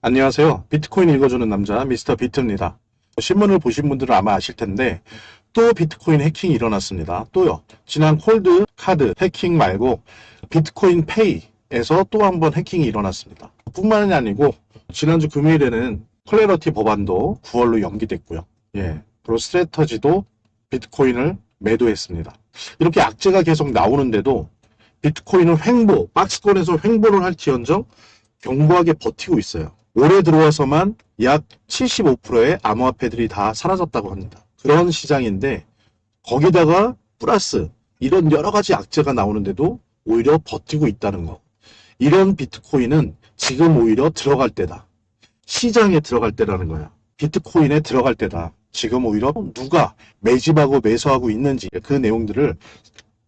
안녕하세요. 비트코인 읽어주는 남자 미스터 비트입니다. 신문을 보신 분들은 아마 아실 텐데 또 비트코인 해킹이 일어났습니다. 또요. 지난 콜드 카드 해킹 말고 비트코인 페이에서 또 한 번 해킹이 일어났습니다. 뿐만이 아니고 지난주 금요일에는 클래러티 법안도 9월로 연기됐고요. 그리고 스트래터지도 비트코인을 매도했습니다. 이렇게 악재가 계속 나오는데도 비트코인은 박스권에서 횡보를 할지언정 견고하게 버티고 있어요. 올해 들어와서만 약 75%의 암호화폐들이 다 사라졌다고 합니다. 그런 시장인데 거기다가 플러스 이런 여러 가지 악재가 나오는데도 오히려 버티고 있다는 거. 이런 비트코인은 지금 오히려 들어갈 때다. 시장에 들어갈 때라는 거야. 비트코인에 들어갈 때다. 지금 오히려 누가 매집하고 매수하고 있는지 그 내용들을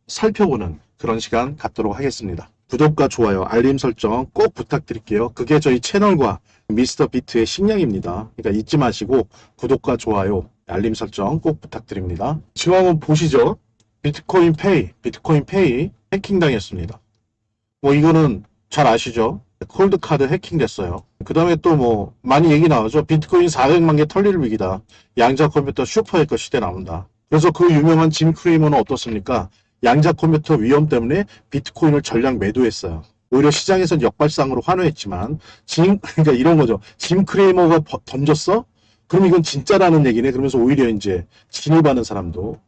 살펴보는 그런 시간 갖도록 하겠습니다. 구독과 좋아요, 알림 설정 꼭 부탁드릴게요. 그게 저희 채널과 미스터 비트의 식량입니다. 그러니까 잊지 마시고 구독과 좋아요, 알림 설정 꼭 부탁드립니다. 지금 한번 보시죠. 비트코인 페이 해킹당했습니다. 뭐 이거는 잘 아시죠? 콜드카드 해킹됐어요. 그 다음에 또 뭐 많이 얘기 나오죠. 비트코인 400만 개 털릴 위기다. 양자 컴퓨터 슈퍼해커 시대 나온다. 그래서 그 유명한 짐 크레이머는 어떻습니까? 양자 컴퓨터 위험 때문에 비트코인을 전량 매도했어요. 오히려 시장에선 역발상으로 환호했지만 그러니까 이런 거죠. 짐 크레이머가 던졌어? 그럼 이건 진짜라는 얘기네. 그러면서 오히려 이제 진입하는 사람도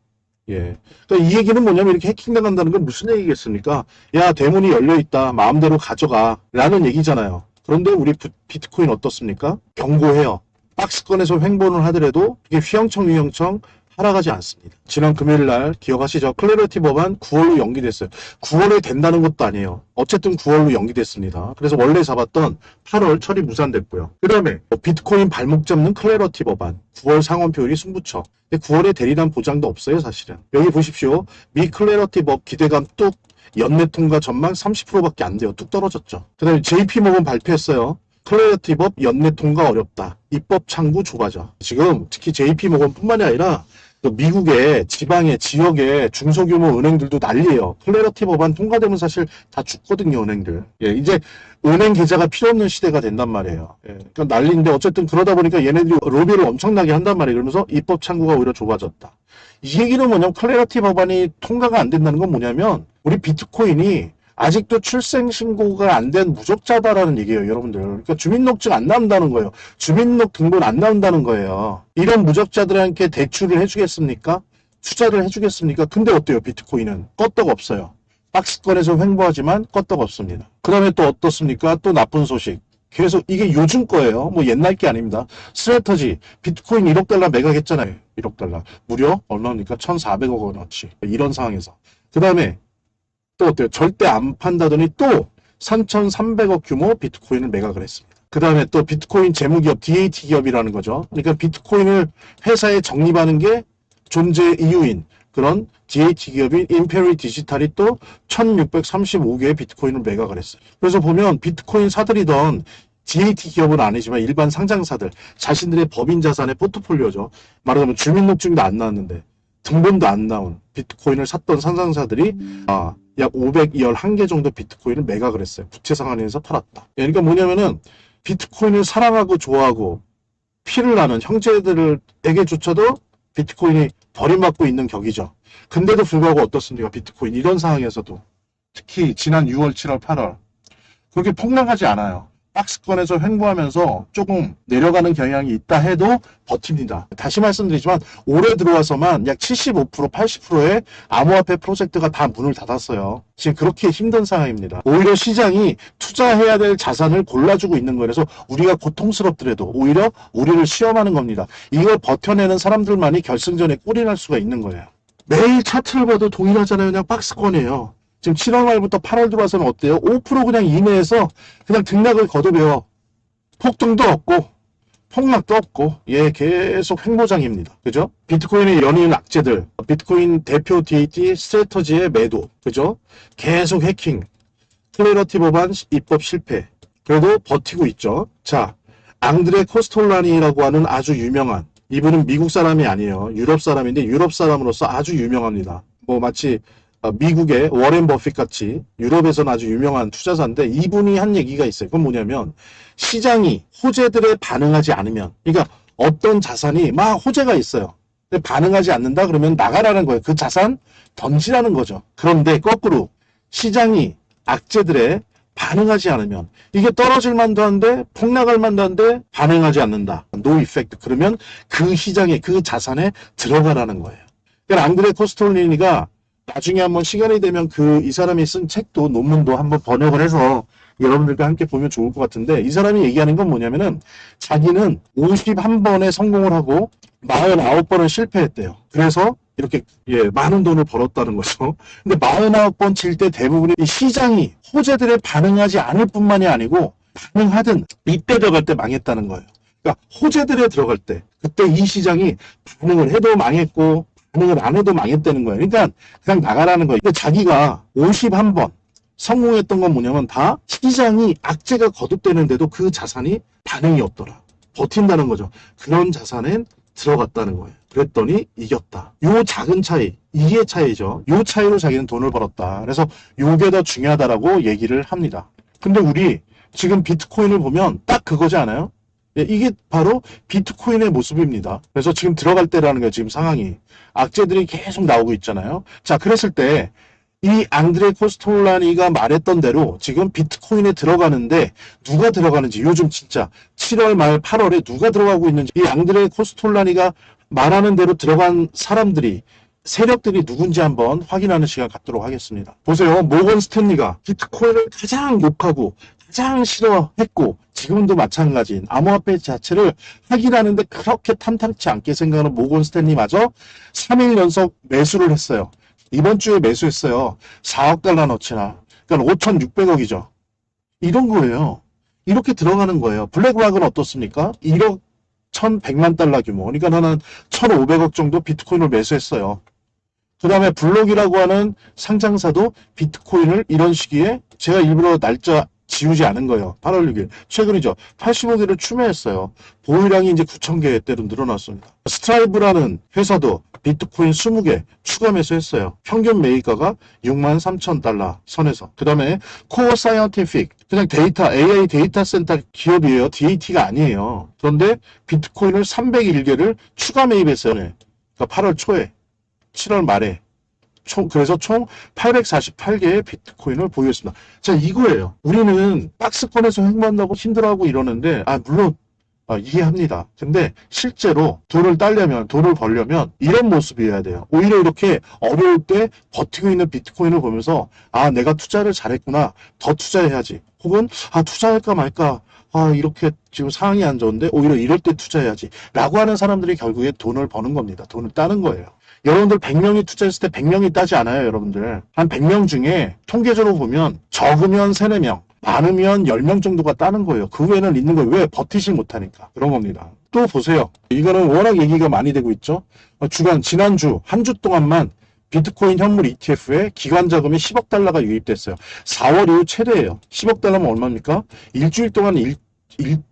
그러니까 이 얘기는 뭐냐면 이렇게 해킹당한다는 건 무슨 얘기겠습니까? 야, 대문이 열려있다. 마음대로 가져가. 라는 얘기잖아요. 그런데 우리 비트코인 어떻습니까? 경고해요. 박스권에서 횡보를 하더라도 이게 휘영청 하락하지 않습니다. 지난 금요일 날 기억하시죠? 클래리티 법안 9월로 연기됐어요. 9월에 된다는 것도 아니에요. 어쨌든 9월로 연기됐습니다. 그래서 원래 잡았던 8월 처리 무산됐고요. 그 다음에 비트코인 발목 잡는 클래리티 법안 9월 상원표율이 승부처. 근데 9월에 대리란 보장도 없어요, 사실은. 여기 보십시오. 미 클래리티 법 기대감 뚝 연내 통과 전망 30%밖에 안 돼요. 뚝 떨어졌죠. 그 다음에 JP모건 발표했어요. 클래리티 법 연내 통과 어렵다. 입법 창구 좁아져. 지금 특히 JP모건 뿐만이 아니라 미국의 지방의 지역의 중소규모 은행들도 난리예요. 클래리티 법안 통과되면 사실 다 죽거든요, 은행들. 이제 은행 계좌가 필요 없는 시대가 된단 말이에요. 그러니까 난리인데 어쨌든 그러다 보니까 얘네들이 로비를 엄청나게 한단 말이에요. 그러면서 입법 창구가 오히려 좁아졌다. 이 얘기는 뭐냐면 클래리티 법안이 통과가 안 된다는 건 뭐냐면 우리 비트코인이 아직도 출생신고가 안 된 무적자다라는 얘기예요, 여러분들. 그러니까 주민등록증 안 나온다는 거예요. 주민등록등본 안 나온다는 거예요. 이런 무적자들한테 대출을 해주겠습니까? 투자를 해주겠습니까? 근데 어때요, 비트코인은? 껐떡 없어요. 박스권에서 횡보하지만 껐떡 없습니다. 그 다음에 또 어떻습니까? 또 나쁜 소식. 계속 이게 요즘 거예요. 뭐 옛날 게 아닙니다. 스트래터지 비트코인 1억 달러 매각했잖아요. 1억 달러. 무려 얼마입니까? 1,400억 원어치. 이런 상황에서. 그 다음에 또 어때요? 절대 안 판다더니 또 3,300억 규모 비트코인을 매각을 했습니다. 그 다음에 또 비트코인 재무기업 DAT 기업이라는 거죠. 그러니까 비트코인을 회사에 적립하는 게 존재 이유인 그런 DAT 기업인 임페리 디지털이 또 1,635개의 비트코인을 매각을 했어요. 그래서 보면 비트코인 사들이던 DAT 기업은 아니지만 일반 상장사들 자신들의 법인 자산의 포트폴리오죠. 말하자면 주민등록증도 안 나왔는데 등본도 안 나온 비트코인을 샀던 상장사들이 약 511개 정도 비트코인을 매각을 했어요. 부채 상환에서 팔았다. 그러니까 뭐냐면은 비트코인을 사랑하고 좋아하고 피를 나는 형제들에게조차도 비트코인이 버림받고 있는 격이죠. 근데도 불구하고 어떻습니까? 비트코인 이런 상황에서도 특히 지난 6월, 7월, 8월 그렇게 폭락하지 않아요. 박스권에서 횡보하면서 조금 내려가는 경향이 있다 해도 버팁니다. 다시 말씀드리지만 올해 들어와서만 약 75%, 80%의 암호화폐 프로젝트가 다 문을 닫았어요. 지금 그렇게 힘든 상황입니다. 오히려 시장이 투자해야 될 자산을 골라주고 있는 거예요. 그래서 우리가 고통스럽더라도 오히려 우리를 시험하는 겁니다. 이걸 버텨내는 사람들만이 결승전에 꼴이 날 수가 있는 거예요. 매일 차트를 봐도 동일하잖아요. 그냥 박스권이에요. 지금 7월 말부터 8월 들어와서는 어때요? 5% 그냥 이내에서 그냥 등락을 거듭해요. 폭등도 없고 폭락도 없고 계속 횡보장입니다. 그죠? 비트코인의 연이은 악재들, 비트코인 대표 DAT 스트래터지의 매도, 그죠? 계속 해킹, 클래리티 법안 입법 실패. 그래도 버티고 있죠. 자, 앙드레 코스톨라니라고 하는 아주 유명한 이분은 미국 사람이 아니에요. 유럽 사람인데 유럽 사람으로서 아주 유명합니다. 뭐 마치 미국의 워렌 버핏 같이 유럽에서는 아주 유명한 투자사인데 이분이 한 얘기가 있어요. 그건 뭐냐면 시장이 호재들에 반응하지 않으면, 그러니까 어떤 자산이 막 호재가 있어요. 근데 반응하지 않는다 그러면 나가라는 거예요. 그 자산 던지라는 거죠. 그런데 거꾸로 시장이 악재들에 반응하지 않으면 이게 떨어질 만도 한데 폭락할 만도 한데 반응하지 않는다. 노 이펙트. 그러면 그 시장에 그 자산에 들어가라는 거예요. 그러니까 앙드레 코스톨리니가 나중에 한번 시간이 되면 이 사람이 쓴 책도 논문도 한번 번역을 해서 여러분들과 함께 보면 좋을 것 같은데 이 사람이 얘기하는 건 뭐냐면은 자기는 51번에 성공을 하고 49번은 실패했대요. 그래서 이렇게 많은 돈을 벌었다는 거죠. 근데 49번 칠 때 대부분이 이 시장이 호재들에 반응하지 않을 뿐만이 아니고 반응하든 이때 들어갈 때 망했다는 거예요. 그러니까 호재들에 들어갈 때 그때 이 시장이 반응을 해도 망했고 반응을 안 해도 망했다는 거예요. 그러니까 그냥 나가라는 거예요. 근데 자기가 51번 성공했던 건 뭐냐면 다 시장이 악재가 거듭되는데도 그 자산이 반응이 없더라. 버틴다는 거죠. 그런 자산엔 들어갔다는 거예요. 그랬더니 이겼다. 요 작은 차이, 이게 차이죠. 요 차이로 자기는 돈을 벌었다. 그래서 요게 더 중요하다라고 얘기를 합니다. 근데 우리 지금 비트코인을 보면 딱 그거지 않아요? 이게 바로 비트코인의 모습입니다. 그래서 지금 들어갈 때라는 거예요. 지금 상황이. 악재들이 계속 나오고 있잖아요. 자, 그랬을 때 이 앙드레 코스톨라니가 말했던 대로 지금 비트코인에 들어가는데 누가 들어가는지 요즘 진짜 7월 말 8월에 누가 들어가고 있는지 이 앙드레 코스톨라니가 말하는 대로 들어간 사람들이 세력들이 누군지 한번 확인하는 시간 갖도록 하겠습니다. 보세요. 모건 스탠리가 비트코인을 가장 욕하고 가장 싫어했고 지금도 마찬가지인 암호화폐 자체를 확인하는데 그렇게 탐탁치 않게 생각하는 모건 스탠리마저 3일 연속 매수를 했어요. 이번 주에 매수했어요. 4억 달러 넣치나. 그러니까 5,600억이죠. 이런 거예요. 이렇게 들어가는 거예요. 블랙락은 어떻습니까? 1억 1,100만 달러 규모. 그러니까 나는 1,500억 정도 비트코인을 매수했어요. 그 다음에 블록이라고 하는 상장사도 비트코인을 이런 시기에 제가 일부러 날짜 지우지 않은 거예요. 8월 6일. 최근이죠. 85개를 추매했어요. 보유량이 이제 9,000개대로 늘어났습니다. 스트라이브라는 회사도 비트코인 20개 추가 매수했어요. 평균 매입가가 63,000달러 선에서. 그 다음에 코어 사이언티픽. 그냥 데이터, AI 데이터 센터 기업이에요. DAT가 아니에요. 그런데 비트코인을 301개를 추가 매입했어요. 그러니까 8월 초에, 7월 말에. 그래서 총 848개의 비트코인을 보유했습니다. 자, 이거예요. 우리는 박스권에서 횡보한다고 힘들어하고 이러는데, 물론 이해합니다. 근데 실제로 돈을 따려면, 돈을 벌려면 이런 모습이어야 돼요. 오히려 이렇게 어려울 때 버티고 있는 비트코인을 보면서 내가 투자를 잘했구나. 더 투자해야지. 혹은 투자할까 말까. 이렇게 지금 상황이 안 좋은데 오히려 이럴 때 투자해야지. 라고 하는 사람들이 결국에 돈을 버는 겁니다. 돈을 따는 거예요. 여러분들 100명이 투자했을 때 100명이 따지 않아요, 여러분들. 한 100명 중에 통계적으로 보면 적으면 3, 4명, 많으면 10명 정도가 따는 거예요. 그 외에는 있는 거예요. 왜? 버티지 못하니까. 그런 겁니다. 또 보세요. 이거는 워낙 얘기가 많이 되고 있죠. 지난주, 한 주 동안만 비트코인 현물 ETF에 기관 자금이 10억 달러가 유입됐어요. 4월 이후 최대예요. 10억 달러면 얼마입니까? 일주일 동안 1조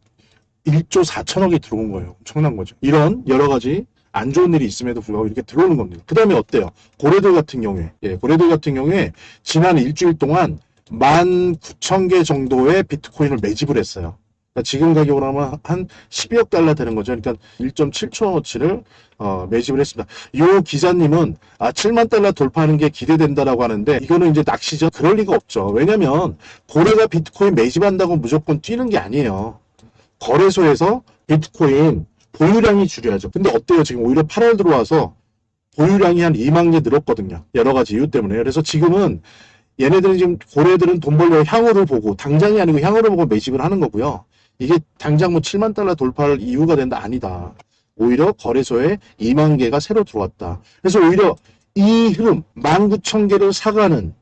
4천억이 들어온 거예요. 엄청난 거죠. 이런 여러 가지 안 좋은 일이 있음에도 불구하고 이렇게 들어오는 겁니다. 그 다음에 어때요? 고래들 같은 경우에 지난 일주일 동안 19,000개 정도의 비트코인을 매집을 했어요. 그러니까 지금 가격으로 하면 한 12억 달러 되는 거죠. 그러니까 1.7초어치를 매집을 했습니다. 이 기자님은 7만 달러 돌파하는 게 기대된다라고 하는데 이거는 이제 낚시죠. 그럴 리가 없죠. 왜냐면 고래가 비트코인 매집한다고 무조건 뛰는 게 아니에요. 거래소에서 비트코인 보유량이 줄여야죠. 근데 어때요? 지금 오히려 8월 들어와서 보유량이 한 2만 개 늘었거든요. 여러 가지 이유 때문에. 그래서 지금은 얘네들은 지금 고래들은 돈 벌려고 향후를 보고 당장이 아니고 향후를 보고 매집을 하는 거고요. 이게 당장 7만 달러 돌파할 이유가 된다? 아니다. 오히려 거래소에 2만 개가 새로 들어왔다. 그래서 오히려 이 흐름 19,000개를 사가는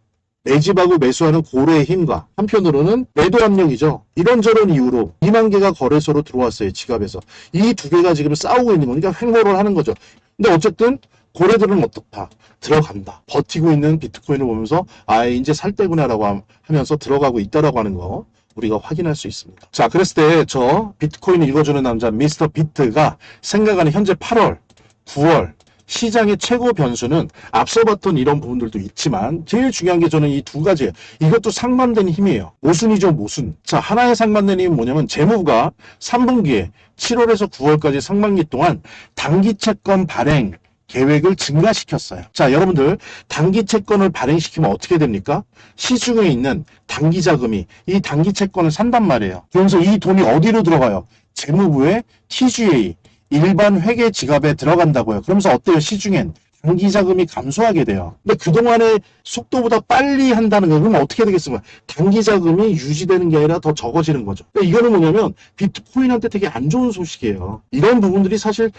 매집하고 매수하는 고래의 힘과 한편으로는 매도 압력이죠. 이런저런 이유로 2만 개가 거래소로 들어왔어요. 지갑에서. 이 두 개가 지금 싸우고 있는 거니까 횡보를 하는 거죠. 근데 어쨌든 고래들은 어떻다? 들어간다. 버티고 있는 비트코인을 보면서 이제 살 때구나라고 하면서 들어가고 있다라고 하는 거 우리가 확인할 수 있습니다. 자, 그랬을 때 저 비트코인을 읽어주는 남자 미스터 비트가 생각하는 현재 8월, 9월, 시장의 최고 변수는 앞서 봤던 이런 부분들도 있지만 제일 중요한 게 저는 이 두 가지예요. 이것도 상반된 힘이에요. 모순이죠, 모순. 자, 하나의 상반된 힘은 뭐냐면 재무부가 3분기에 7월에서 9월까지 상반기 동안 단기 채권 발행 계획을 증가시켰어요. 자, 여러분들 단기 채권을 발행시키면 어떻게 됩니까? 시중에 있는 단기 자금이 이 단기 채권을 산단 말이에요. 그러면서 이 돈이 어디로 들어가요? 재무부의 TGA 일반 회계 지갑에 들어간다고요. 그러면서 어때요? 시중엔 단기 자금이 감소하게 돼요. 근데 그동안의 속도보다 빨리 한다는 거, 그러면 어떻게 되겠습니까? 단기 자금이 유지되는 게 아니라 더 적어지는 거죠. 그러니까 이거는 뭐냐면 비트코인한테 되게 안 좋은 소식이에요. 이런 부분들이 사실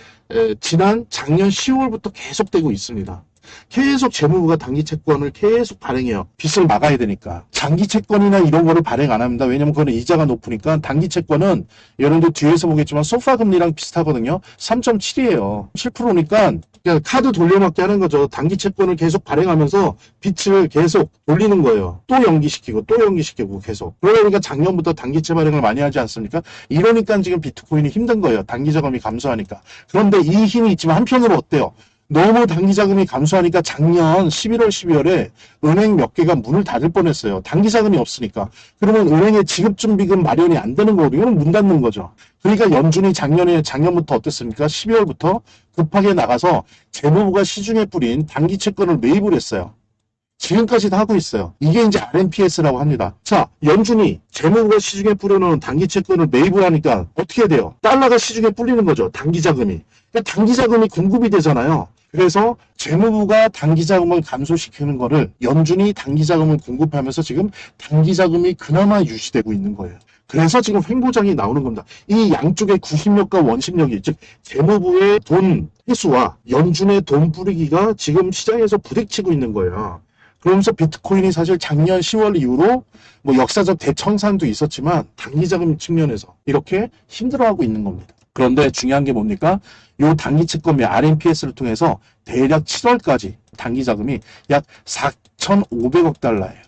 지난 작년 10월부터 계속되고 있습니다. 계속 재무부가 단기 채권을 계속 발행해요. 빚을 막아야 되니까. 장기 채권이나 이런 거를 발행 안 합니다. 왜냐면 그거는 이자가 높으니까. 단기 채권은 여러분들 뒤에서 보겠지만 소파 금리랑 비슷하거든요. 3.7이에요. 7%니까 그냥 카드 돌려막기 하는 거죠. 단기 채권을 계속 발행하면서 빚을 계속 돌리는 거예요. 또 연기시키고 또 연기시키고 계속. 그러다 보니까 작년부터 단기채 발행을 많이 하지 않습니까? 이러니까 지금 비트코인이 힘든 거예요. 단기 자금이 감소하니까. 그런데 이 힘이 있지만 한편으로 어때요? 너무 단기 자금이 감소하니까 작년 11월, 12월에 은행 몇 개가 문을 닫을 뻔했어요. 단기 자금이 없으니까. 그러면 은행에 지급준비금 마련이 안 되는 거거든요. 이건 문 닫는 거죠. 그러니까 연준이 작년부터 어땠습니까? 12월부터 급하게 나가서 재무부가 시중에 뿌린 단기 채권을 매입을 했어요. 지금까지도 하고 있어요. 이게 이제 RMPS라고 합니다. 자, 연준이 재무부가 시중에 뿌려놓은 단기 채권을 매입을 하니까 어떻게 돼요? 달러가 시중에 뿌리는 거죠. 단기 자금이. 그러니까 단기 자금이 공급이 되잖아요. 그래서 재무부가 단기 자금을 감소시키는 거를 연준이 단기 자금을 공급하면서 지금 단기 자금이 그나마 유지되고 있는 거예요. 그래서 지금 횡보장이 나오는 겁니다. 이 양쪽의 구심력과 원심력이, 즉 재무부의 돈 회수와 연준의 돈 뿌리기가 지금 시장에서 부딪히고 있는 거예요. 그러면서 비트코인이 사실 작년 10월 이후로 뭐 역사적 대청산도 있었지만 단기 자금 측면에서 이렇게 힘들어하고 있는 겁니다. 그런데 중요한 게 뭡니까? 요 단기 채권이 RMPS를 통해서 대략 7월까지 단기 자금이 약 4,500억 달러예요.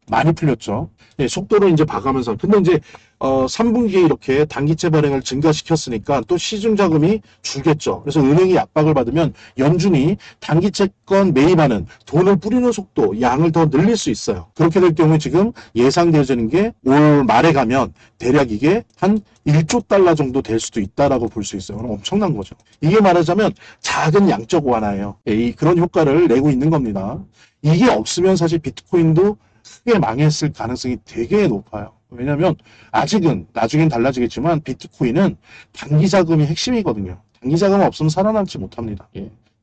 많이 풀렸죠. 네, 속도를 이제 봐가면서. 근데 이제 3분기에 이렇게 단기채 발행을 증가시켰으니까 또 시중 자금이 줄겠죠. 그래서 은행이 압박을 받으면 연준이 단기채권 매입하는 돈을 뿌리는 속도, 양을 더 늘릴 수 있어요. 그렇게 될 경우에 지금 예상되어지는 게 올 말에 가면 대략 이게 한 1조 달러 정도 될 수도 있다라고 볼 수 있어요. 그럼 엄청난 거죠. 이게 말하자면 작은 양적 완화예요. 그런 효과를 내고 있는 겁니다. 이게 없으면 사실 비트코인도 크게 망했을 가능성이 되게 높아요. 왜냐하면 아직은 나중엔 달라지겠지만 비트코인은 단기 자금이 핵심이거든요. 단기 자금 없으면 살아남지 못합니다.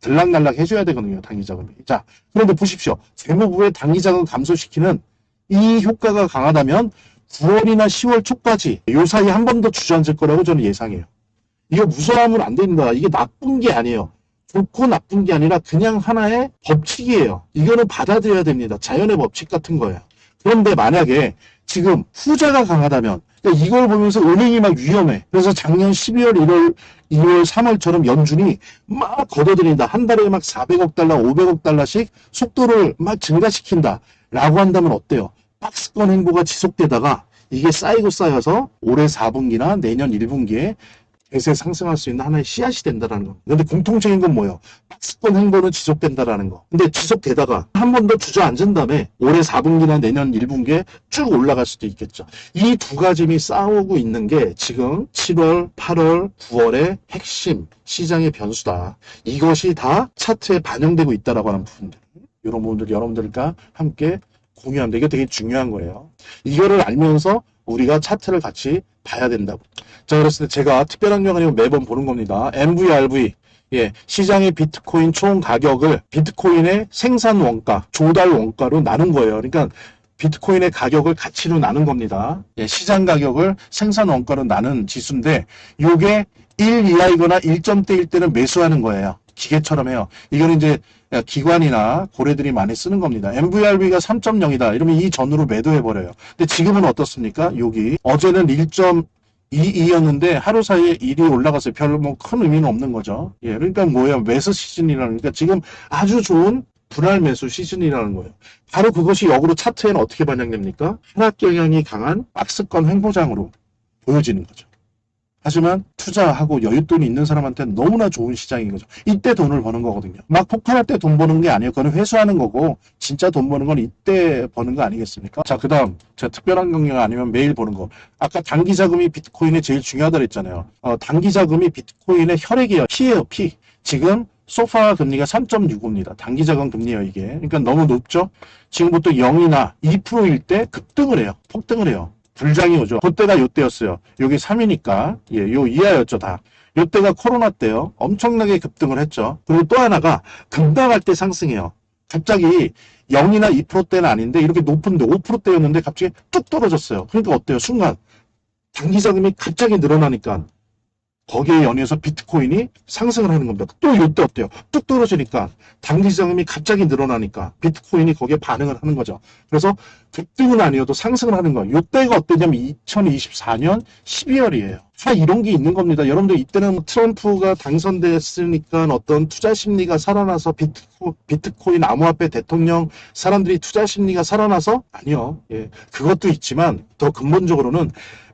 들락날락 해줘야 되거든요. 단기 자금이. 자, 그런데 보십시오. 재무부의 단기 자금 감소시키는 이 효과가 강하다면 9월이나 10월 초까지 이 사이에 한 번 더 주저앉을 거라고 저는 예상해요. 이거 무서워하면 안 됩니다. 이게 나쁜 게 아니에요. 좋고 나쁜 게 아니라 그냥 하나의 법칙이에요. 이거는 받아들여야 됩니다. 자연의 법칙 같은 거예요. 그런데 만약에 지금 후자가 강하다면, 그러니까 이걸 보면서 은행이 막 위험해. 그래서 작년 12월, 1월, 2월, 3월처럼 연준이 막 걷어들인다. 한 달에 막 400억 달러, 500억 달러씩 속도를 막 증가시킨다. 라고 한다면 어때요? 박스권 행보가 지속되다가 이게 쌓이고 쌓여서 올해 4분기나 내년 1분기에 대세 상승할 수 있는 하나의 씨앗이 된다라는 거. 근데 공통적인 건 뭐예요? 박스권 행보는 지속된다라는 거. 근데 지속되다가 한 번 더 주저앉은 다음에 올해 4분기나 내년 1분기에 쭉 올라갈 수도 있겠죠. 이 두 가지 힘이 싸우고 있는 게 지금 7월, 8월, 9월의 핵심 시장의 변수다. 이것이 다 차트에 반영되고 있다라고 하는 부분들. 이런 부분들 여러분들과 함께 공유합니다. 이게 되게 중요한 거예요. 이거를 알면서 우리가 차트를 같이 봐야 된다고. 자, 그랬을 때 제가 특별한 경우 아니고 매번 보는 겁니다. MVRV. 시장의 비트코인 총 가격을 비트코인의 생산 원가, 조달 원가로 나눈 거예요. 그러니까 비트코인의 가격을 가치로 나눈 겁니다. 시장 가격을 생산 원가로 나눈 지수인데 요게 1 이하이거나 1점대일 때는 매수하는 거예요. 기계처럼 해요. 이거는 이제 기관이나 고래들이 많이 쓰는 겁니다. MVRV가 3.0이다. 이러면 이 전후로 매도해버려요. 근데 지금은 어떻습니까? 여기 어제는 1.22였는데 하루 사이에 1이 올라갔어요. 별로 뭐 큰 의미는 없는 거죠. 그러니까 뭐예요? 매수 시즌이라는, 그러니까 지금 아주 좋은 분할 매수 시즌이라는 거예요. 바로 그것이 역으로 차트에는 어떻게 반영됩니까? 하락 경향이 강한 박스권 횡보장으로 보여지는 거죠. 하지만 투자하고 여윳돈이 있는 사람한테는 너무나 좋은 시장인 거죠. 이때 돈을 버는 거거든요. 막 폭발할 때 돈 버는 게 아니에요. 그거는 회수하는 거고 진짜 돈 버는 건 이때 버는 거 아니겠습니까? 자, 그 다음 제가 특별한 경력 아니면 매일 보는 거. 아까 단기 자금이 비트코인에 제일 중요하다 그랬잖아요. 단기 자금이 비트코인의 혈액이에요. 피예요. 피. 지금 소파 금리가 3.65입니다. 단기 자금 금리예요, 이게. 그러니까 너무 높죠? 지금부터 0이나 2%일 때 급등을 해요. 폭등을 해요. 불장이 오죠. 그때가 요때였어요. 여기 3이니까 요 이하였죠, 다. 요때가 코로나 때요. 엄청나게 급등을 했죠. 그리고 또 하나가 급락할 때 상승해요. 갑자기 0이나 2%대는 아닌데 이렇게 높은데 5%대였는데 갑자기 뚝 떨어졌어요. 그러니까 어때요? 순간 단기 자금이 갑자기 늘어나니까 거기에 연이어서 비트코인이 상승을 하는 겁니다. 또 이때 어때요? 뚝 떨어지니까 단기 자금이 갑자기 늘어나니까 비트코인이 거기에 반응을 하는 거죠. 그래서 급등은 아니어도 상승을 하는 거예요. 이때가 어떠냐면 2024년 12월이에요. 다 이런 게 있는 겁니다. 여러분들 이때는 트럼프가 당선됐으니까 어떤 투자 심리가 살아나서 비트코인 암호화폐 대통령 사람들이 투자 심리가 살아나서 아니요. 그것도 있지만 더 근본적으로는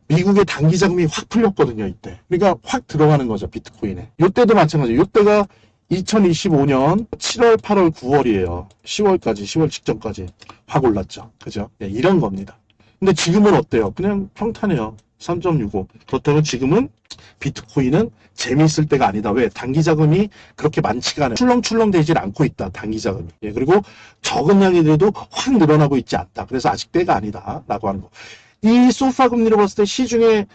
미국의 단기 자금이 확 풀렸거든요, 이때. 그러니까 확 들어가는 거죠, 비트코인에. 이때도 마찬가지예요. 이때가 2025년 7월, 8월, 9월이에요. 10월까지, 10월 직전까지 확 올랐죠. 그죠? 이런 겁니다. 근데 지금은 어때요? 그냥 평탄해요. 3.65. 그렇다면 지금은 비트코인은 재미있을 때가 아니다. 왜? 단기 자금이 그렇게 많지가 않아요. 출렁출렁 되질 않고 있다. 단기 자금이. 그리고 적은 양이라도 확 늘어나고 있지 않다. 그래서 아직 때가 아니다. 라고 하는 거. 이 소파 금리로 봤을 때 시중에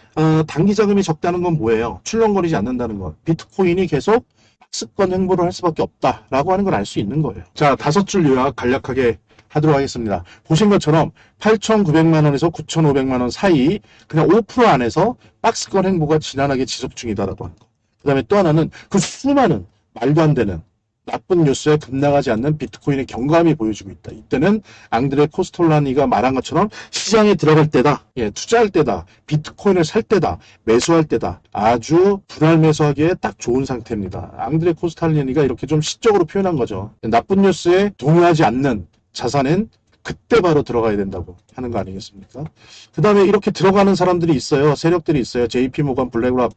단기 자금이 적다는 건 뭐예요? 출렁거리지 않는다는 것. 비트코인이 계속 박스권 행보를 할 수밖에 없다라고 하는 걸 알 수 있는 거예요. 자, 5줄 요약 간략하게 하도록 하겠습니다. 보신 것처럼 8,900만 원에서 9,500만 원 사이 그냥 5% 안에서 박스권 행보가 지난하게 지속 중이다라고 하는 거. 그 다음에 또 하나는 그 수많은 말도 안 되는 나쁜 뉴스에 급락하지 않는 비트코인의 경감이 보여주고 있다. 이때는 앙드레 코스톨라니가 말한 것처럼 시장에 들어갈 때다. 투자할 때다. 비트코인을 살 때다. 매수할 때다. 아주 분할 매수하기에 딱 좋은 상태입니다. 앙드레 코스톨라니가 이렇게 좀 시적으로 표현한 거죠. 나쁜 뉴스에 동요하지 않는 자산은 그때 바로 들어가야 된다고 하는 거 아니겠습니까? 그 다음에 이렇게 들어가는 사람들이 있어요. 세력들이 있어요. JP모건, 블랙락,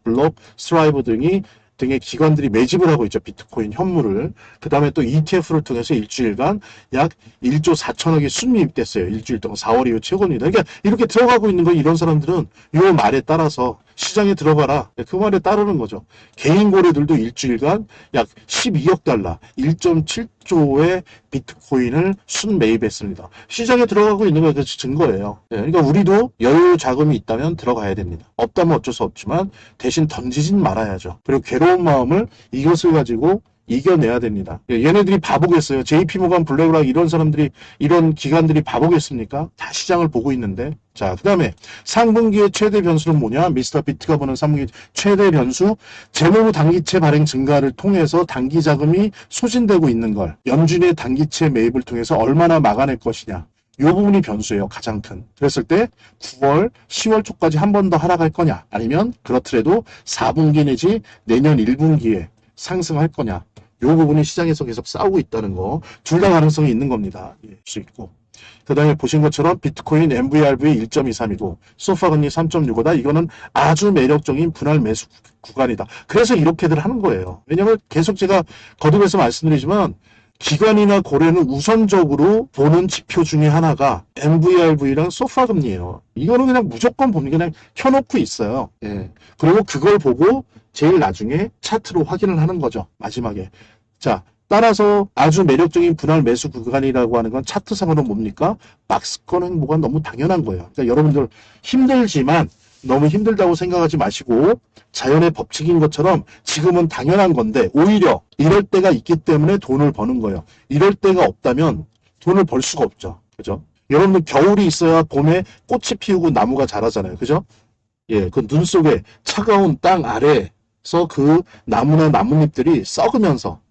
스트라이브 등의 기관들이 매집을 하고 있죠. 비트코인 현물을. 그 다음에 또 ETF를 통해서 일주일간 약 1조 4천억이 순이입됐어요. 일주일 동안 4월 이후 최고입니다. 그러니까 이렇게 들어가고 있는 거 이런 사람들은 요 말에 따라서 시장에 들어가라. 그 말에 따르는 거죠. 개인 거래들도 일주일간 약 12억 달러, 1.7조의 비트코인을 순매입했습니다. 시장에 들어가고 있는 거 그 증거예요. 그러니까 우리도 여유 자금이 있다면 들어가야 됩니다. 없다면 어쩔 수 없지만 대신 던지진 말아야죠. 그리고 괴로운 마음을 이것을 가지고 이겨내야 됩니다. 얘네들이 바보겠어요. JP모건, 블랙락 이런 사람들이 이런 기관들이 바보겠습니까? 다 시장을 보고 있는데. 자, 그 다음에 상분기의 최대 변수는 뭐냐? 미스터 비트가 보는 3분기 최대 변수 재무부 단기채 발행 증가를 통해서 단기 자금이 소진되고 있는 걸 연준의 단기채 매입을 통해서 얼마나 막아낼 것이냐. 이 부분이 변수예요. 가장 큰. 그랬을 때 9월, 10월 초까지 한 번 더 하락할 거냐 아니면 그렇더라도 4분기 내지 내년 1분기에 상승할 거냐. 이 부분이 시장에서 계속 싸우고 있다는 거. 둘 다 가능성이 있는 겁니다. 수 있고. 그 다음에 보신 것처럼 비트코인 MVRV 1.23이고 소파 금리 3.65다. 이거는 아주 매력적인 분할 매수 구간이다. 그래서 이렇게들 하는 거예요. 왜냐하면 계속 제가 거듭해서 말씀드리지만 기관이나 고래는 우선적으로 보는 지표 중에 하나가 MVRV랑 소파 금리예요. 이거는 그냥 무조건 봅니다. 그냥 켜놓고 있어요. 그리고 그걸 보고 제일 나중에 차트로 확인을 하는 거죠. 마지막에. 자, 따라서 아주 매력적인 분할 매수 구간이라고 하는 건 차트상으로 뭡니까? 박스권 행보가 너무 당연한 거예요. 그러니까 여러분들 힘들지만 너무 힘들다고 생각하지 마시고 자연의 법칙인 것처럼 지금은 당연한 건데 오히려 이럴 때가 있기 때문에 돈을 버는 거예요. 이럴 때가 없다면 돈을 벌 수가 없죠. 그죠? 여러분들 겨울이 있어야 봄에 꽃이 피우고 나무가 자라잖아요. 그죠? 그 눈 속에 차가운 땅 아래에서 그 나무나 나뭇잎들이 썩으면서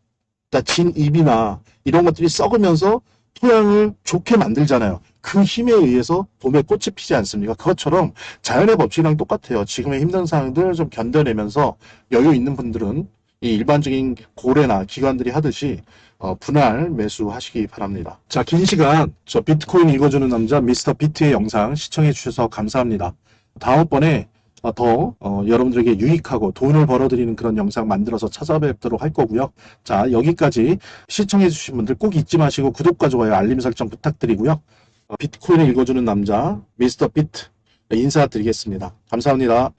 진 잎이나 이런 것들이 썩으면서 토양을 좋게 만들잖아요. 그 힘에 의해서 봄에 꽃이 피지 않습니까? 그것처럼 자연의 법칙이랑 똑같아요. 지금의 힘든 상황들 좀 견뎌내면서 여유 있는 분들은 이 일반적인 고래나 기관들이 하듯이 분할 매수하시기 바랍니다. 자, 긴 시간 저 비트코인 읽어주는 남자 미스터 비트의 영상 시청해 주셔서 감사합니다. 다음번에 여러분들에게 유익하고 돈을 벌어들이는 그런 영상 만들어서 찾아뵙도록 할 거고요. 자, 여기까지 시청해주신 분들 꼭 잊지 마시고 구독과 좋아요, 알림 설정 부탁드리고요. 비트코인을 읽어주는 남자, 미스터 비트 인사드리겠습니다. 감사합니다.